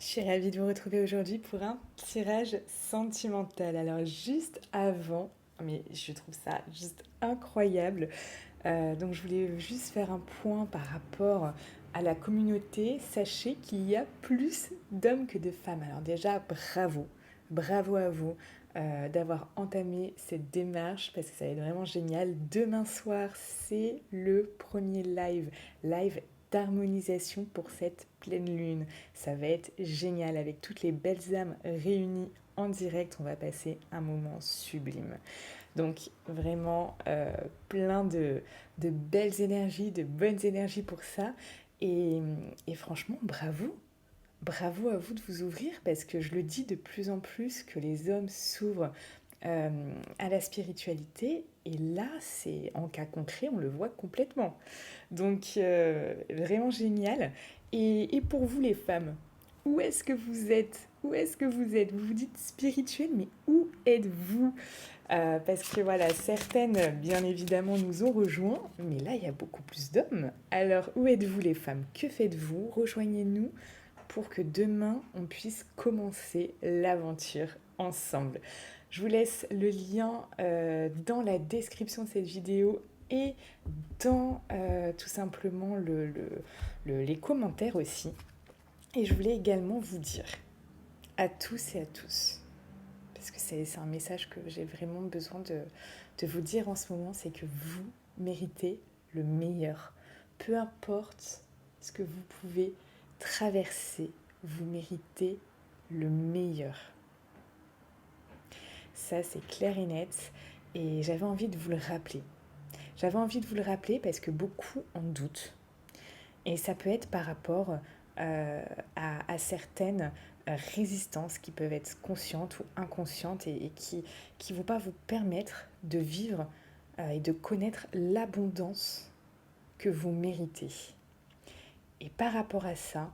Je suis ravie de vous retrouver aujourd'hui pour un tirage sentimental. Alors juste avant, mais je trouve ça juste incroyable. Donc je voulais juste faire un point par rapport à la communauté. Sachez qu'il y a plus d'hommes que de femmes. Alors déjà, bravo. Bravo à vous d'avoir entamé cette démarche parce que ça va être vraiment génial. Demain soir, c'est le premier live d'harmonisation pour cette pleine lune. Ça va être génial avec toutes les belles âmes réunies en direct. On va passer un moment sublime. Donc vraiment plein de belles énergies, de bonnes énergies pour ça. Et, et franchement, bravo. Bravo à vous de vous ouvrir parce que je le dis de plus en plus que les hommes s'ouvrent euh, à la spiritualité. Et là, c'est en cas concret, on le voit complètement. Donc, vraiment génial. Et pour vous, les femmes, où est-ce que vous êtes? Où est-ce que vous êtes? Vous vous dites spirituel, mais où êtes-vous? Parce que voilà, certaines, bien évidemment, nous ont rejoints, mais là, il y a beaucoup plus d'hommes. Alors, où êtes-vous, les femmes? Que faites-vous? Rejoignez-nous pour que demain, on puisse commencer l'aventure ensemble. Je vous laisse le lien dans la description de cette vidéo et dans tout simplement les commentaires aussi. Et je voulais également vous dire à tous et à tous, parce que c'est un message que j'ai vraiment besoin de vous dire en ce moment, c'est que vous méritez le meilleur. Peu importe ce que vous pouvez traverser, vous méritez le meilleur. Ça, c'est clair et net. Et j'avais envie de vous le rappeler. J'avais envie de vous le rappeler parce que beaucoup en doutent. Et ça peut être par rapport à certaines résistances qui peuvent être conscientes ou inconscientes et qui ne vont pas vous permettre de vivre et de connaître l'abondance que vous méritez. Et par rapport à ça,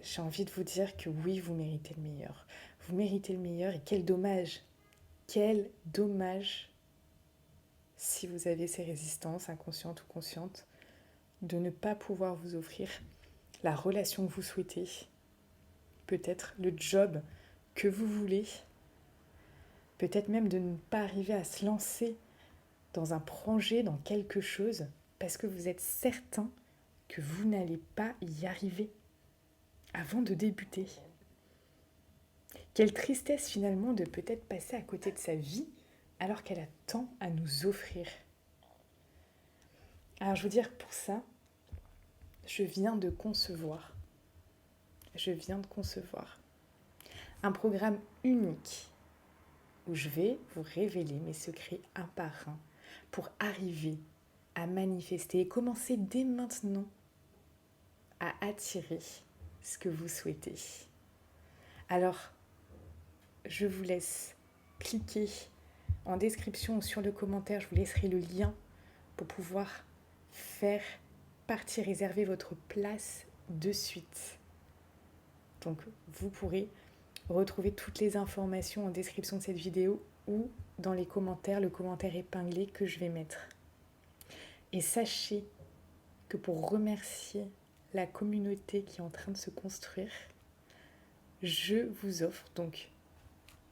j'ai envie de vous dire que oui, vous méritez le meilleur. Vous méritez le meilleur et quel dommage si vous avez ces résistances inconscientes ou conscientes de ne pas pouvoir vous offrir la relation que vous souhaitez, peut-être le job que vous voulez, peut-être même de ne pas arriver à se lancer dans un projet, dans quelque chose, parce que vous êtes certain que vous n'allez pas y arriver avant de débuter. Quelle tristesse finalement de peut-être passer à côté de sa vie alors qu'elle a tant à nous offrir. Alors je veux dire, pour ça, je viens de concevoir un programme unique où je vais vous révéler mes secrets un par un pour arriver à manifester et commencer dès maintenant à attirer ce que vous souhaitez. Alors, je vous laisse cliquer en description ou sur le commentaire, je vous laisserai le lien pour pouvoir faire partie, réserver votre place de suite. Donc, vous pourrez retrouver toutes les informations en description de cette vidéo ou dans les commentaires, le commentaire épinglé que je vais mettre. Et sachez que pour remercier la communauté qui est en train de se construire, je vous offre donc,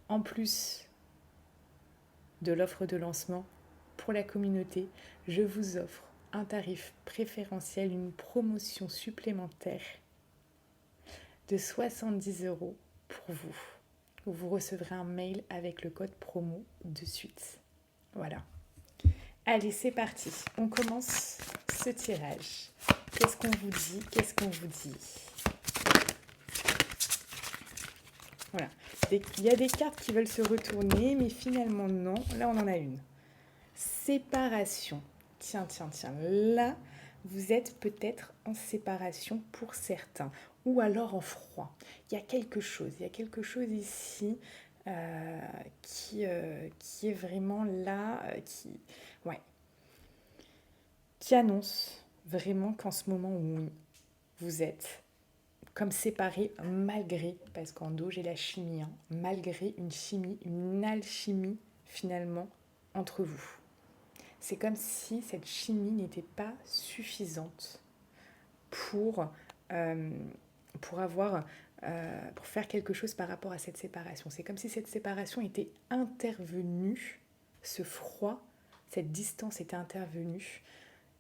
en plus de l'offre de lancement pour la communauté, je vous offre un tarif préférentiel, une promotion supplémentaire de 70 € pour vous. Vous recevrez un mail avec le code promo de suite. Voilà. Allez, c'est parti. On commence ce tirage. Qu'est-ce qu'on vous dit? Qu'est-ce qu'on vous dit? Voilà. Il y a des cartes qui veulent se retourner, mais finalement non. Là, on en a une. Séparation. Tiens. Là, vous êtes peut-être en séparation pour certains, ou alors en froid. Il y a quelque chose ici qui est vraiment là, qui annonce vraiment qu'en ce moment où vous êtes comme séparés malgré, parce qu'en dos j'ai la chimie, malgré une chimie, une alchimie finalement entre vous. C'est comme si cette chimie n'était pas suffisante pour pour faire quelque chose par rapport à cette séparation. C'est comme si cette séparation était intervenue, ce froid, cette distance était intervenue,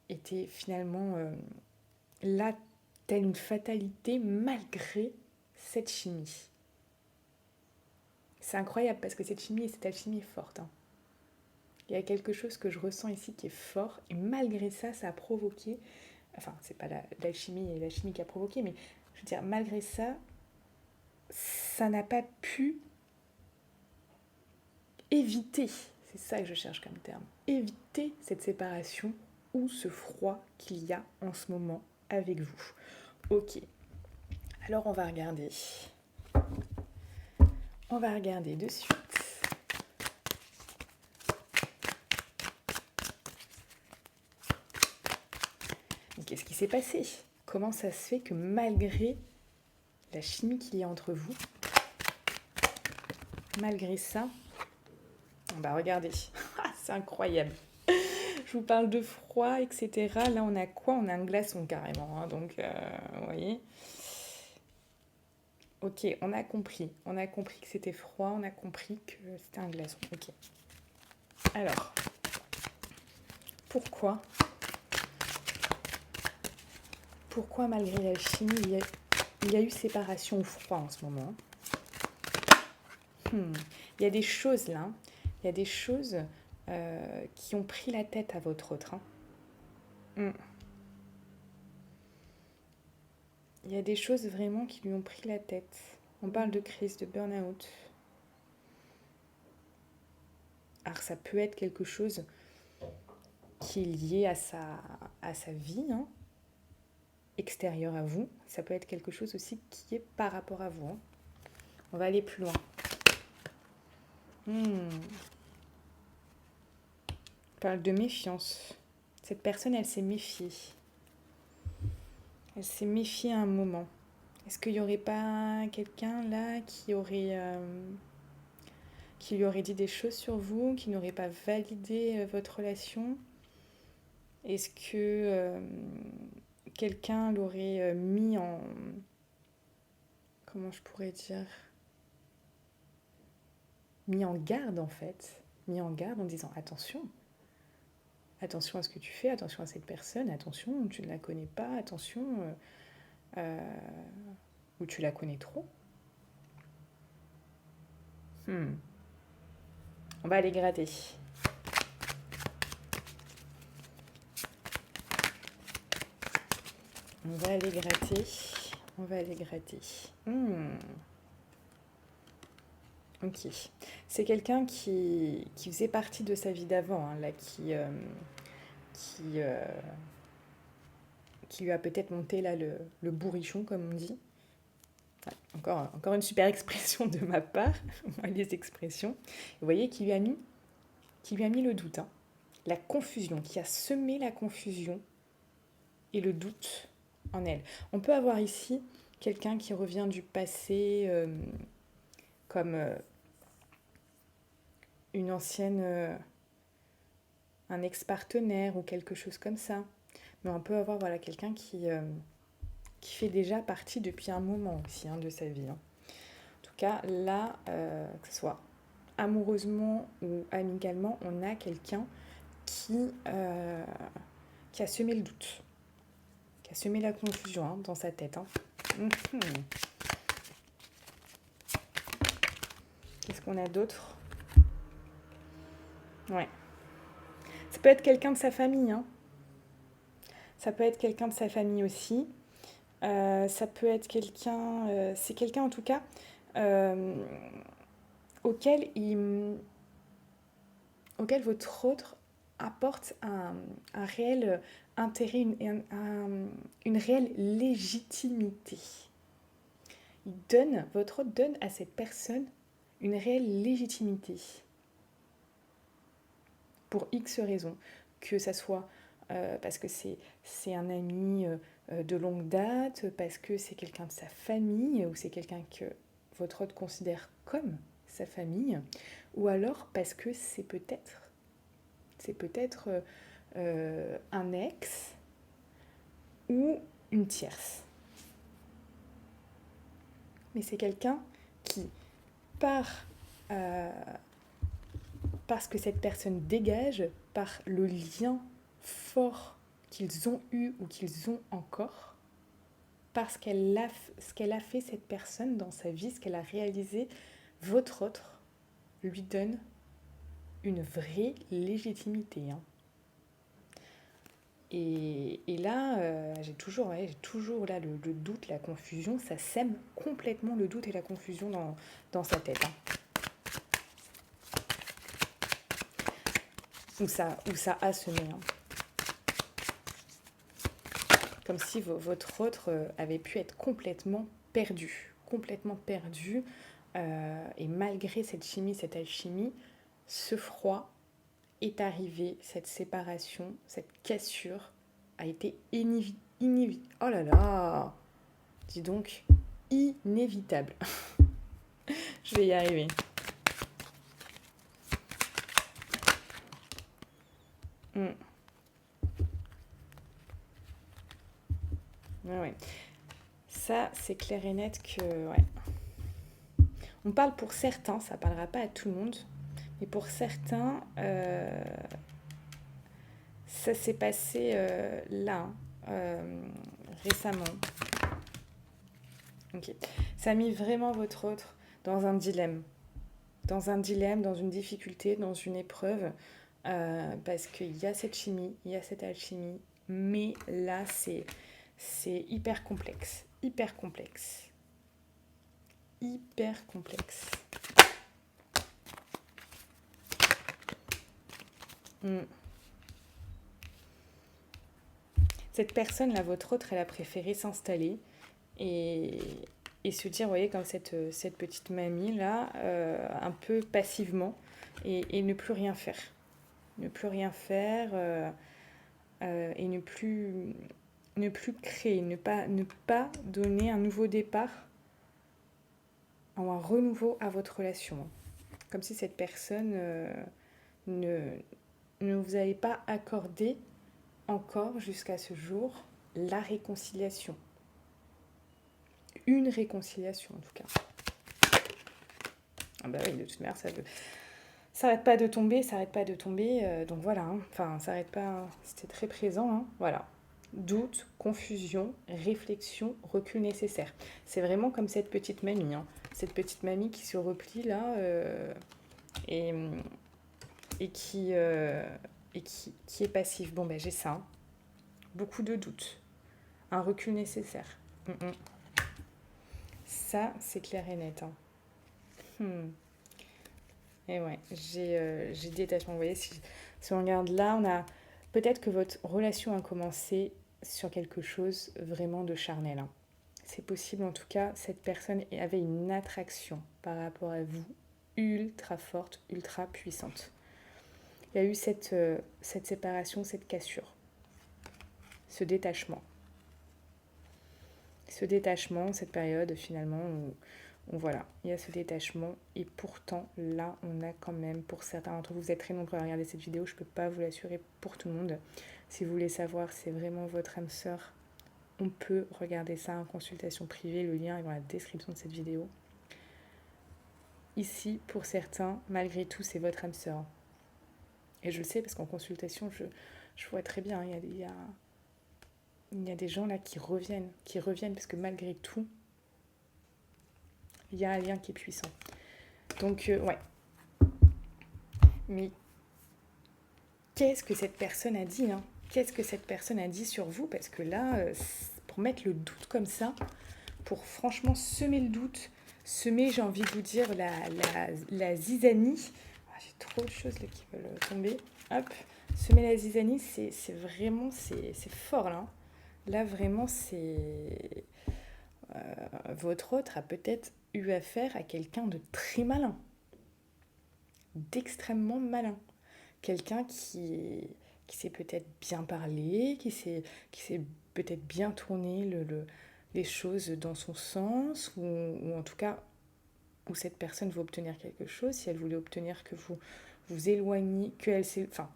était finalement là, telle une fatalité malgré cette chimie. C'est incroyable parce que cette chimie et cette alchimie est forte. Hein. Il y a quelque chose que je ressens ici qui est fort et malgré ça, ça a provoqué, enfin c'est pas l'alchimie et la chimie qui a provoqué, mais je veux dire, malgré ça, ça n'a pas pu éviter, c'est ça que je cherche comme terme, éviter cette séparation ou ce froid qu'il y a en ce moment avec vous. Ok, alors on va regarder. On va regarder de suite. Qu'est-ce qui s'est passé? Comment ça se fait que malgré la chimie qu'il y a entre vous, malgré ça, bah regardez, c'est incroyable. Je vous parle de froid, etc. Là, on a quoi? On a un glaçon carrément. Hein, donc, vous voyez. Ok, on a compris. On a compris que c'était froid. On a compris que c'était un glaçon. Ok. Alors, pourquoi malgré la chimie, il y a eu séparation ou froid en ce moment? Il y a des choses là. Il y a des choses qui ont pris la tête à votre autre. Hein. Il y a des choses vraiment qui lui ont pris la tête. On parle de crise, de burn-out. Alors ça peut être quelque chose qui est lié à sa vie, hein, extérieure à vous. Ça peut être quelque chose aussi qui est par rapport à vous. Hein. On va aller plus loin. On parle de méfiance. Cette personne, elle s'est méfiée. Elle s'est méfiée à un moment. Est-ce qu'il n'y aurait pas quelqu'un là qui lui aurait dit des choses sur vous, qui n'aurait pas validé votre relation? Est-ce que quelqu'un l'aurait mis en... Comment je pourrais dire? Mis en garde en fait. Mis en garde en disant attention. Attention à ce que tu fais, attention à cette personne, attention, tu ne la connais pas, attention, ou tu la connais trop. On va aller gratter. On va aller gratter. On va aller gratter. Ok. C'est quelqu'un qui faisait partie de sa vie d'avant, hein, là, qui lui a peut-être monté là le bourrichon, comme on dit. Ouais, encore une super expression de ma part, les expressions. Vous voyez, qui lui a mis le doute, hein. La confusion, qui a semé la confusion et le doute en elle. On peut avoir ici quelqu'un qui revient du passé comme une ancienne, un ex-partenaire ou quelque chose comme ça. Mais on peut avoir quelqu'un qui fait déjà partie depuis un moment aussi, hein, de sa vie. Hein. En tout cas, là, que ce soit amoureusement ou amicalement, on a quelqu'un qui a semé le doute, qui a semé la confusion, hein, dans sa tête. Hein. Qu'est-ce qu'on a d'autre? Ouais. Ça peut être quelqu'un de sa famille. Hein. Ça peut être quelqu'un de sa famille aussi. Ça peut être quelqu'un... c'est quelqu'un en tout cas auquel votre autre apporte un réel intérêt, une réelle légitimité. Votre autre donne à cette personne une réelle légitimité. Pour X raisons. Que ça soit parce que c'est un ami de longue date, parce que c'est quelqu'un de sa famille, ou c'est quelqu'un que votre autre considère comme sa famille, ou alors parce que c'est peut-être un ex ou une tierce. mais c'est quelqu'un qui, par, euh, parce que cette personne dégage, par le lien fort qu'ils ont eu ou qu'ils ont encore, parce ce qu'elle a fait cette personne dans sa vie, ce qu'elle a réalisé, votre autre lui donne une vraie légitimité. Hein. Et là, j'ai toujours là le doute, la confusion, ça sème complètement le doute et la confusion dans sa tête. Hein. Où ça a semé. Hein. Comme si votre autre avait pu être complètement perdu. Complètement perdu. Et malgré cette chimie, cette alchimie, ce froid est arrivé, cette séparation, cette cassure a été inévitable. Oh là là! Dis donc, inévitable. Je vais y arriver. Ouais, ouais. Ça, c'est clair et net que... Ouais. On parle pour certains, ça parlera pas à tout le monde, mais pour certains, ça s'est passé là, récemment. Ok. Ça a mis vraiment votre autre dans un dilemme. Dans un dilemme, dans une difficulté, dans une épreuve. Parce qu'il y a cette chimie, il y a cette alchimie. Mais là, c'est hyper complexe. Hyper complexe. Hyper complexe. Mm. Cette personne-là, votre autre, elle a préféré s'installer et, et se dire, vous voyez, comme cette petite mamie-là, un peu passivement, et ne plus rien faire. Ne plus rien faire et ne plus créer, ne pas donner un nouveau départ ou un renouveau à votre relation. Comme si cette personne ne, ne vous avait pas accordé encore jusqu'à ce jour la réconciliation. Une réconciliation en tout cas. Ah bah oui, de toute manière, ça arrête pas de tomber, ça arrête pas de tomber. Donc voilà, hein. Enfin, ça arrête pas, c'était très présent. Hein. Voilà. Doute, confusion, réflexion, recul nécessaire. C'est vraiment comme cette petite mamie. Hein. Cette petite mamie qui se replie là et, et, qui, qui est passive. Bon ben j'ai ça. Hein. Beaucoup de doutes. Un recul nécessaire. Ça, c'est clair et net. Hein. Et ouais, j'ai détachement. Vous voyez, si on regarde là, on a peut-être que votre relation a commencé sur quelque chose vraiment de charnel. Hein. C'est possible, en tout cas, cette personne avait une attraction par rapport à vous, ultra forte, ultra puissante. Il y a eu cette séparation, cette cassure, ce détachement. Ce détachement, cette période finalement où voilà, il y a ce détachement et pourtant là on a quand même, pour certains d'entre vous, vous êtes très nombreux à regarder cette vidéo, je ne peux pas vous l'assurer pour tout le monde. Si vous voulez savoir c'est vraiment votre âme sœur, on peut regarder ça en consultation privée, le lien est dans la description de cette vidéo. Ici, pour certains, malgré tout, c'est votre âme sœur. Et je le sais parce qu'en consultation, je vois très bien, il y a des gens là qui reviennent parce que malgré tout, il y a un lien qui est puissant. Donc, ouais. Mais qu'est-ce que cette personne a dit hein? Qu'est-ce que cette personne a dit sur vous? Parce que là, pour mettre le doute comme ça, pour franchement semer le doute, semer, j'ai envie de vous dire, la zizanie. Ah, j'ai trop de choses là qui veulent tomber. Hop, semer la zizanie, c'est vraiment, c'est fort là. Là, vraiment, c'est... votre autre a peut-être eu affaire à quelqu'un de très malin, d'extrêmement malin. Quelqu'un qui sait peut-être bien parler, qui sait peut-être bien tourner les choses dans son sens, ou en tout cas, où cette personne veut obtenir quelque chose, si elle voulait obtenir que vous vous éloigniez, enfin,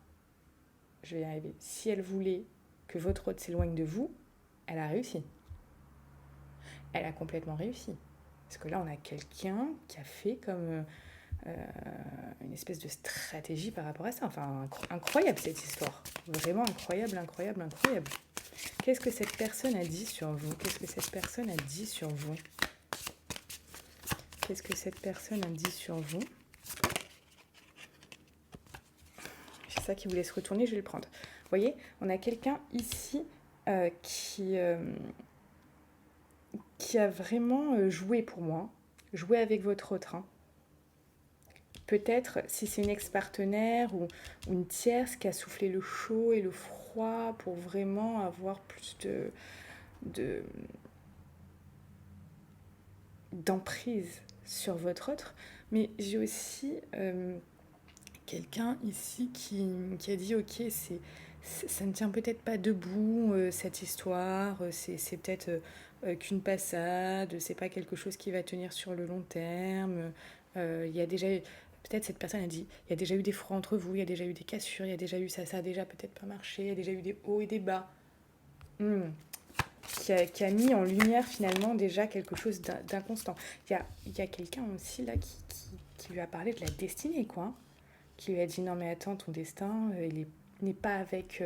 je vais y arriver, si elle voulait que votre autre s'éloigne de vous, elle a réussi. Elle a complètement réussi. Parce que là, on a quelqu'un qui a fait comme une espèce de stratégie par rapport à ça. Enfin, incroyable cette histoire. Vraiment incroyable, incroyable, incroyable. Qu'est-ce que cette personne a dit sur vous? Qu'est-ce que cette personne a dit sur vous? Qu'est-ce que cette personne a dit sur vous? C'est ça qui voulait se retourner, je vais le prendre. Vous voyez, on a quelqu'un ici qui a vraiment joué pour moi, joué avec votre autre. Hein. Peut-être si c'est une ex-partenaire ou une tierce qui a soufflé le chaud et le froid pour vraiment avoir plus de d'emprise sur votre autre. Mais j'ai aussi quelqu'un ici qui a dit ok, ça ne tient peut-être pas debout cette histoire, c'est peut-être qu'une passade, c'est pas quelque chose qui va tenir sur le long terme. Il y a déjà peut-être cette personne a dit il y a déjà eu des froids entre vous, il y a déjà eu des cassures, il y a déjà eu ça a déjà peut-être pas marché, il y a déjà eu des hauts et des bas. Qui a mis en lumière finalement déjà quelque chose d'inconstant. Il y a quelqu'un aussi là qui lui a parlé de la destinée, quoi. Qui lui a dit non mais attends, ton destin, il n'est pas avec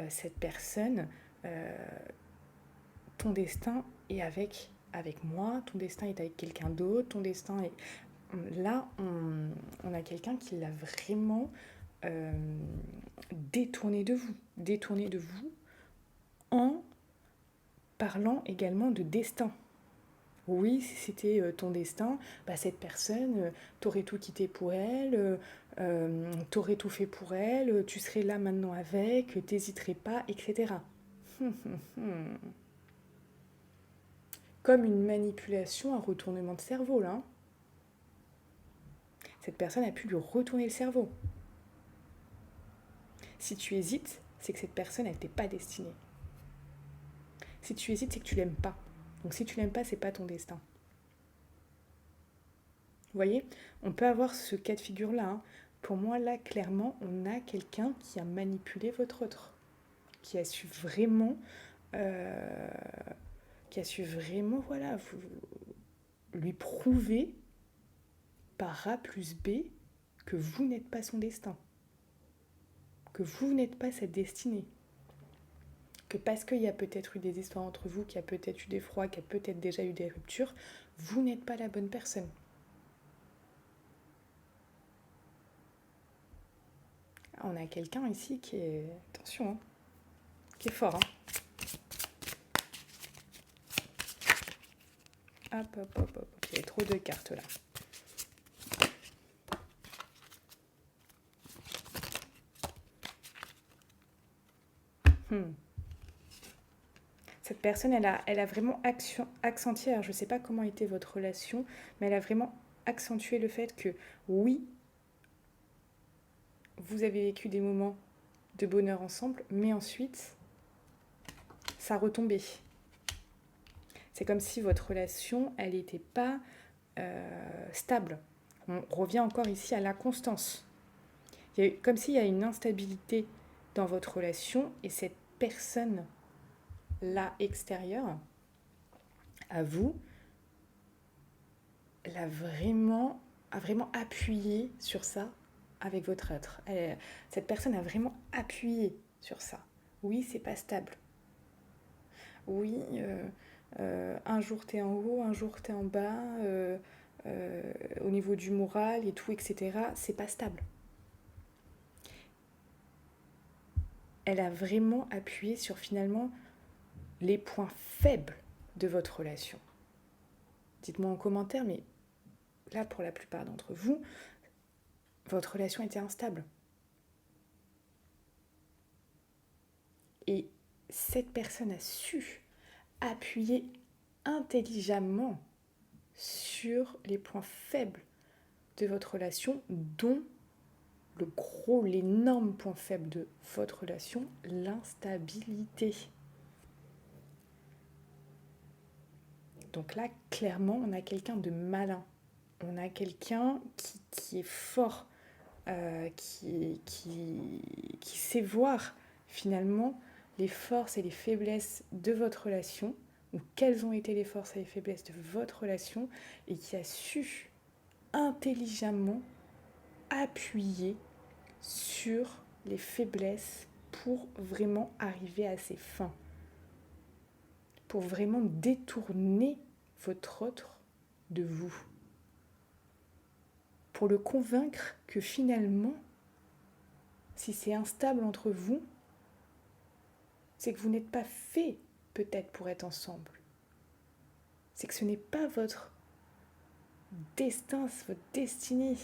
cette personne. Euh, ton destin est avec moi, ton destin est avec quelqu'un d'autre, ton destin est... Là, on a quelqu'un qui l'a vraiment euh, détourné de vous en parlant également de destin. Oui, si c'était ton destin, bah, cette personne, t'aurais tout quitté pour elle, t'aurais tout fait pour elle, tu serais là maintenant avec, t'hésiterais pas, etc. Comme une manipulation, un retournement de cerveau, là. Hein. Cette personne a pu lui retourner le cerveau. Si tu hésites, c'est que cette personne, elle t'est pas destinée. Si tu hésites, c'est que tu l'aimes pas. Donc si tu l'aimes pas, c'est pas ton destin. Vous voyez, on peut avoir ce cas de figure-là. Hein. Pour moi, là, clairement, on a quelqu'un qui a manipulé votre autre, qui a su vraiment, euh, voilà, lui prouver par A plus B que vous n'êtes pas son destin, que vous n'êtes pas cette destinée, que parce qu'il y a peut-être eu des histoires entre vous, qu'il y a peut-être eu des froids, qu'il y a peut-être déjà eu des ruptures, vous n'êtes pas la bonne personne. On a quelqu'un ici qui est, attention, hein, qui est fort. Hein. Hop, hop, hop, hop. Il y a trop de cartes là. Cette personne, elle a vraiment accentué, alors je ne sais pas comment était votre relation, mais elle a vraiment accentué le fait que oui, vous avez vécu des moments de bonheur ensemble, mais ensuite, ça retombait. C'est comme si votre relation, elle n'était pas stable. On revient encore ici à l'inconstance. Comme s'il y a une instabilité dans votre relation et cette personne-là extérieure, à vous, a vraiment appuyé sur ça avec votre être. Cette personne a vraiment appuyé sur ça. Oui, c'est pas stable. Oui, un jour t'es en haut, un jour t'es en bas, au niveau du moral et tout, etc. C'est pas stable. Elle a vraiment appuyé sur finalement les points faibles de votre relation. Dites-moi en commentaire, mais là, pour la plupart d'entre vous, votre relation était instable. Et cette personne a su appuyer intelligemment sur les points faibles de votre relation, dont l'énorme point faible de votre relation, l'instabilité. Donc là, clairement, on a quelqu'un de malin. On a quelqu'un qui est fort, qui sait voir finalement les forces et les faiblesses de votre relation ou quelles ont été les forces et les faiblesses de votre relation et qui a su intelligemment appuyer sur les faiblesses pour vraiment arriver à ses fins, pour vraiment détourner votre autre de vous, pour le convaincre que finalement, si c'est instable entre vous, c'est que vous n'êtes pas fait peut-être pour être ensemble. C'est que ce n'est pas votre destin, c'est votre destinée.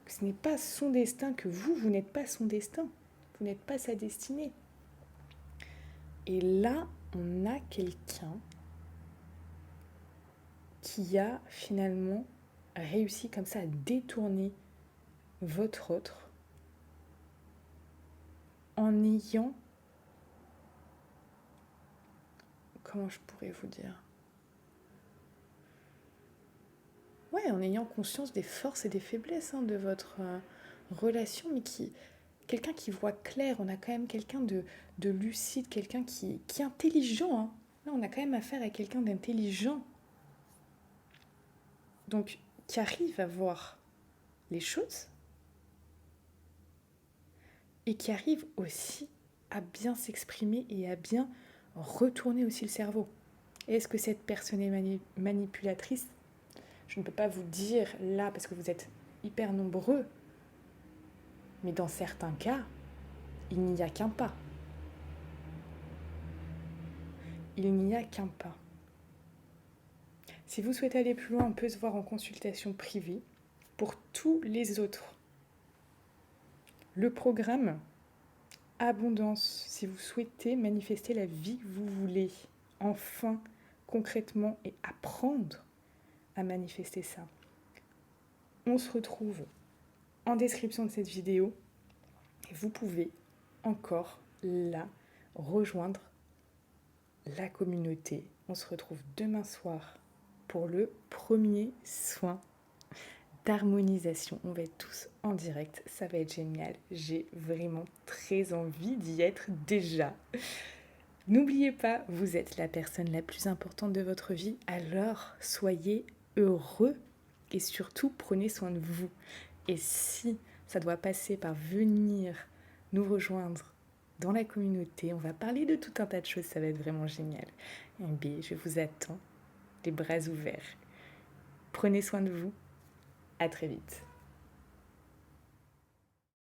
Que ce n'est pas son destin, que vous n'êtes pas son destin. Vous n'êtes pas sa destinée. Et là, on a quelqu'un qui a finalement réussi comme ça à détourner votre autre en ayant, comment je pourrais vous dire, en ayant conscience des forces et des faiblesses de votre relation, mais quelqu'un qui voit clair. On a quand même quelqu'un de lucide, quelqu'un qui est intelligent. Là, on a quand même affaire à quelqu'un d'intelligent, donc qui arrive à voir les choses et qui arrive aussi à bien s'exprimer et à bien retourner aussi le cerveau. Est-ce que cette personne est manipulatrice ? Je ne peux pas vous dire là parce que vous êtes hyper nombreux, mais dans certains cas, il n'y a qu'un pas. Il n'y a qu'un pas. Si vous souhaitez aller plus loin, on peut se voir en consultation privée. Pour tous les autres, le programme Abondance, si vous souhaitez manifester la vie que vous voulez, enfin, concrètement, et apprendre à manifester ça. On se retrouve en description de cette vidéo et vous pouvez encore là rejoindre la communauté. On se retrouve demain soir pour le premier soin d'harmonisation. On va être tous en direct, ça va être génial. J'ai vraiment très envie d'y être déjà. N'oubliez pas, vous êtes la personne la plus importante de votre vie, alors soyez heureux et surtout prenez soin de vous. Et si ça doit passer par venir nous rejoindre dans la communauté, on va parler de tout un tas de choses, ça va être vraiment génial. Et bien, je vous attends, les bras ouverts. Prenez soin de vous, à très vite.